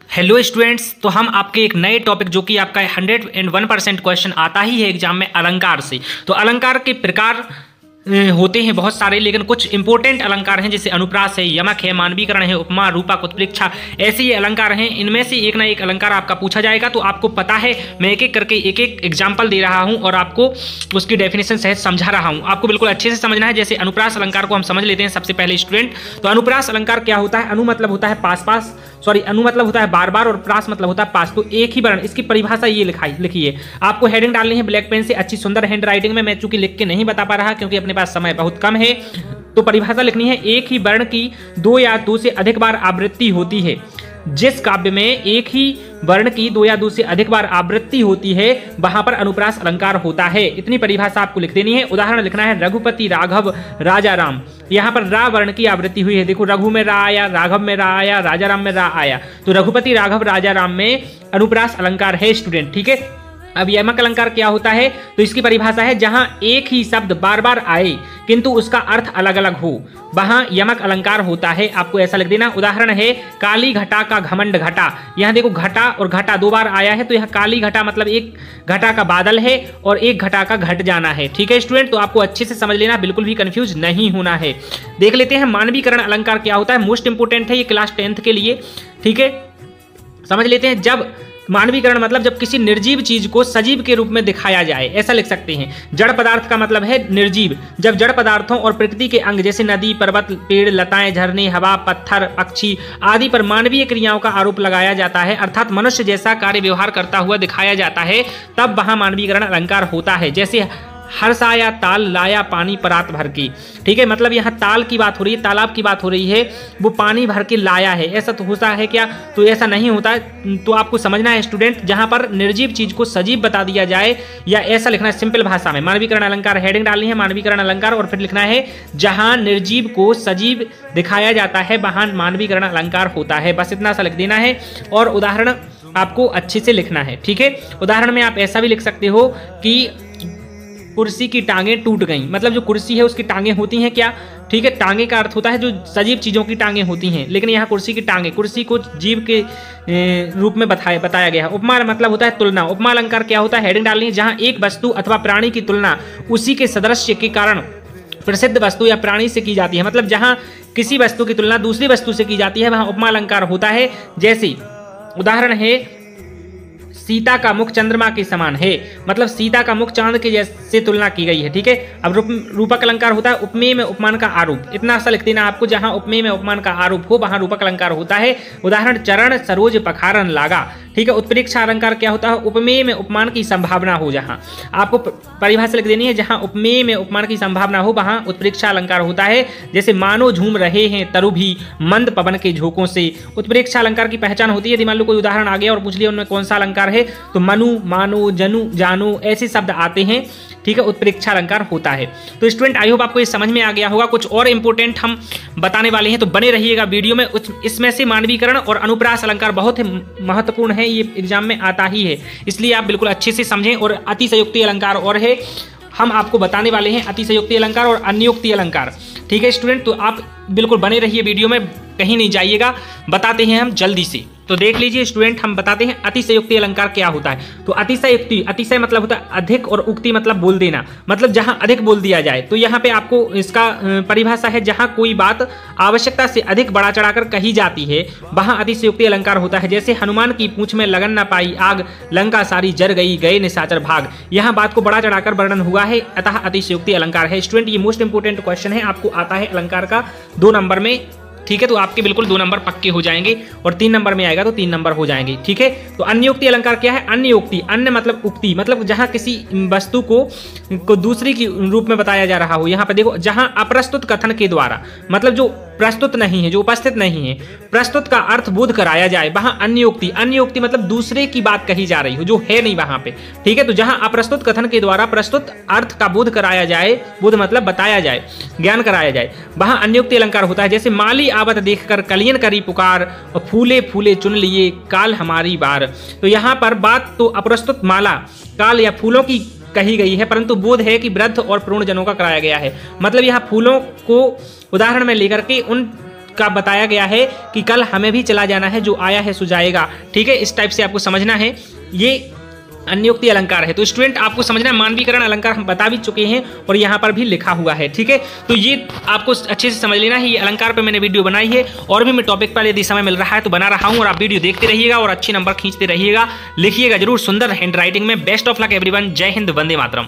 Hello students, तो हम आपके एक नए टॉपिक जो कि आपका 101% क्वेश्चन आता ही है एग्जाम में अलंकार से। तो अलंकार के प्रकार होते हैं बहुत सारे, लेकिन कुछ इंपॉर्टेंट अलंकार हैं जैसे अनुप्रास है, यमक है, मानवीकरण है, उपमा, रूपक, उत्प्रेक्षा, ऐसे ये अलंकार हैं। इनमें से एक ना एक अलंकार आपका पूछा जाएगा। तो आपको पता है मैं एक एक करके एक एक एग्जाम्पल दे रहा हूं और आपको उसकी डेफिनेशन सहित समझा रहा हूं। आपको बिल्कुल अच्छे से समझना है। जैसे अनुप्रास अलंकार को हम समझ लेते हैं सबसे पहले स्टूडेंट। तो अनुप्रास अलंकार क्या होता है? अनु मतलब होता है पास पास, अनु मतलब होता है बार बार, और प्रास मतलब होता है पास। तो एक ही वर्ण, इसकी परिभाषा ये लिखिए। आपको हेडिंग डालनी है ब्लैक पेन से, अच्छी सुंदर हैंड राइटिंग में। मैं चूंकि लिख के नहीं बता पा रहा क्योंकि अपने पास समय बहुत कम है। तो परिभाषा लिखनी है, एक ही वर्ण की दो या दो से अधिक बार आवृत्ति होती है। जिस काव्य में एक ही वर्ण की दो या दो से अधिक बार आवृत्ति होती है वहां पर अनुप्रास अलंकार होता है। इतनी परिभाषा आपको लिख देनी है। उदाहरण लिखना है, रघुपति, राघव, राजा राम। यहाँ पर रा वर्ण की आवृत्ति हुई है। देखो, रघु में रा आया, राघव में रा आया, राजा राम में रा आया। तो रघुपति, राघव, राजा राम में अनुप्रास अलंकार है स्टूडेंट। ठीक है। अब यमक अलंकार क्या होता है? तो इसकी परिभाषा है, जहां एक ही शब्द बार बार आए किंतु उसका अर्थ अलग अलग हो वहां यमक अलंकार होता है। आपको ऐसा लिख देना। उदाहरण है, काली घटा का घमंड घटा। यहां देखो, घटा और घटा दो बार आया है। तो यहां काली घटा मतलब एक घटा का बादल है और एक घटा का घट जाना है। ठीक है स्टूडेंट, तो आपको अच्छे से समझ लेना, बिल्कुल भी कंफ्यूज नहीं होना है। देख लेते हैं मानवीकरण अलंकार क्या होता है। मोस्ट इंपोर्टेंट है ये क्लास 10th के लिए। ठीक है, समझ लेते हैं। जब मानवीकरण मतलब जब किसी निर्जीव चीज को सजीव के रूप में दिखाया जाए, ऐसा लिख सकते हैं। जड़ पदार्थ का मतलब है निर्जीव। जब जड़ पदार्थों और प्रकृति के अंग जैसे नदी, पर्वत, पेड़, लताएं, झरने, हवा, पत्थर, पक्षी आदि पर मानवीय क्रियाओं का आरोप लगाया जाता है, अर्थात मनुष्य जैसा कार्य व्यवहार करता हुआ दिखाया जाता है, तब वहां मानवीकरण अलंकार होता है। जैसे हर्षाया ताल लाया पानी परात भर के। ठीक है, मतलब यहाँ ताल की बात हो रही है, तालाब की बात हो रही है, वो पानी भर के लाया है। ऐसा तो होता है क्या? तो ऐसा नहीं होता। तो आपको समझना है स्टूडेंट, जहां पर निर्जीव चीज को सजीव बता दिया जाए, या ऐसा लिखना है सिंपल भाषा में। मानवीकरण अलंकार हेडिंग डालनी है, मानवीकरण अलंकार, और फिर लिखना है, जहां निर्जीव को सजीव दिखाया जाता है वहां मानवीकरण अलंकार होता है। बस इतना सा लिख देना है और उदाहरण आपको अच्छे से लिखना है। ठीक है, उदाहरण में आप ऐसा भी लिख सकते हो कि कुर्सी की टांगें टूट गईं। मतलब जो कुर्सी है उसकी टांगें होती हैं क्या? ठीक है, टांगे का अर्थ होता है जो सजीव चीजों की टांगें होती हैं, लेकिन यहाँ कुर्सी की टांगें, कुर्सी को जीव के रूप में बताया गया है। उपमा मतलब होता है तुलना। उपमा अलंकार क्या होता है? हेडिंग डालनी है, जहां एक वस्तु अथवा प्राणी की तुलना उसी के सदृश्य के कारण प्रसिद्ध वस्तु या प्राणी से की जाती है। मतलब जहां किसी वस्तु की तुलना दूसरी वस्तु से की जाती है वहां उपमा अलंकार होता है। जैसे उदाहरण है, सीता का मुख चंद्रमा के समान है। मतलब सीता का मुख चांद के जैसे तुलना की गई है। ठीक है। अब रूपक अलंकार होता है उपमेय में उपमान का आरोप। इतना सा लिख देना आपको, जहां उपमेय में उपमान का आरोप हो वहां रूपक अलंकार होता है। उदाहरण, चरण सरोज पखारन लागा। ठीक है। उत्प्रेक्षा अलंकार क्या होता है? उपमेय में उपमान की संभावना हो। जहां आपको परिभाषा लिख देनी है, जहां उपमेय में उपमान की संभावना हो वहां उत्प्रेक्षा अलंकार होता है। जैसे मानो झूम रहे हैं तरु भी मंद पवन के झोंकों से। उत्प्रेक्षा अलंकार की पहचान होती है। यदि मान लो कोई उदाहरण आ गया और पूछ लिया उनमें कौन सा अलंकार है, तो मनु, मानो, जनु, जानो ऐसे शब्द आते हैं। ठीक है, उत्प्रेक्षा अलंकार होता है। तो स्टूडेंट, आई होप आपको ये समझ में आ गया होगा। कुछ और इंपॉर्टेंट हम बताने वाले हैं, तो बने रहिएगा वीडियो में। इसमें से मानवीकरण और अनुप्रास अलंकार बहुत महत्वपूर्ण है, ये एग्जाम में आता ही है, इसलिए आप बिल्कुल अच्छे से समझें। और अतिशयोक्ति अलंकार और है, हम आपको बताने वाले हैं अतिशयोक्ति अलंकार और अन्योक्ति अलंकार। ठीक है स्टूडेंट, तो आप बिल्कुल बने रहिए वीडियो में, कहीं नहीं जाइएगा। बताते हैं हम जल्दी से। तो देख लीजिए स्टूडेंट, हम बताते हैं अतिशयोक्ति अलंकार क्या होता है। तो अतिशयोक्ति, अतिशय मतलब होता है अधिक, और उक्ति मतलब बोल देना, मतलब जहां अधिक बोल दिया जाए। तो यहाँ पे आपको इसका परिभाषा है, जहां कोई बात आवश्यकता से अधिक बढ़ा चढ़ाकर कही जाती है वहां अतिशयोक्ति अलंकार होता है। जैसे हनुमान की पूंछ में लगन न पाई आग, लंका सारी जर गई, गए निशाचर भाग। यहाँ बात को बढ़ा चढ़ाकर वर्णन हुआ है, अतः अतिशयोक्ति अलंकार है। स्टूडेंट, ये मोस्ट इंपोर्टेंट क्वेश्चन है, आपको आता है अलंकार का 2 नंबर में। ठीक है, तो आपके बिल्कुल 2 नंबर पक्के हो जाएंगे, और 3 नंबर में आएगा तो 3 नंबर हो जाएंगे। ठीक है, तो अन्योक्ति अलंकार क्या है? अन्योक्ति, अन्य मतलब उक्ति, मतलब जहां किसी वस्तु को दूसरी की रूप में बताया जा रहा हो। यहाँ पे देखो, जहां अप्रस्तुत कथन के द्वारा, मतलब जो प्रस्तुत नहीं है, जो उपस्थित नहीं है, प्रस्तुत का अर्थ बोध कराया जाए वहां अन्योक्ति। अन्योक्ति मतलब दूसरे की बात कही जा रही हो जो है नहीं वहां पे। ठीक है, तो जहां अप्रस्तुत कथन के द्वारा प्रस्तुत अर्थ का बोध कराया जाए, बोध मतलब बताया जाए, ज्ञान कराया जाए, वहां अन्योक्ति अलंकार होता है। जैसे माली आवत देखकर कलियन करी पुकार, और फूले फूले चुन लिए काल हमारी बार। तो यहाँ पर बात तो अप्रस्तुत माला, काल या फूलों की कही गई है, परंतु बोध है कि वृद्ध और प्रौढ़ जनों का कराया गया है। मतलब यहाँ फूलों को उदाहरण में लेकर के उन का बताया गया है कि कल हमें भी चला जाना है, जो आया है सो जाएगा। ठीक है, इस टाइप से आपको समझना है। ये अन्योक्ति अलंकार है। तो स्टूडेंट आपको समझना है, मानवीकरण अलंकार हम बता भी चुके हैं और यहाँ पर भी लिखा हुआ है। ठीक है, तो ये आपको अच्छे से समझ लेना है। ये अलंकार पे मैंने वीडियो बनाई है और भी मैं टॉपिक पर यदि समय मिल रहा है तो बना रहा हूँ, और आप वीडियो देखते रहिएगा और अच्छे नंबर खींचते रहिएगा। लिखिएगा जरूर सुंदर हैंड राइटिंग में। Best of luck everyone. जय हिंद, वंदे मातरम।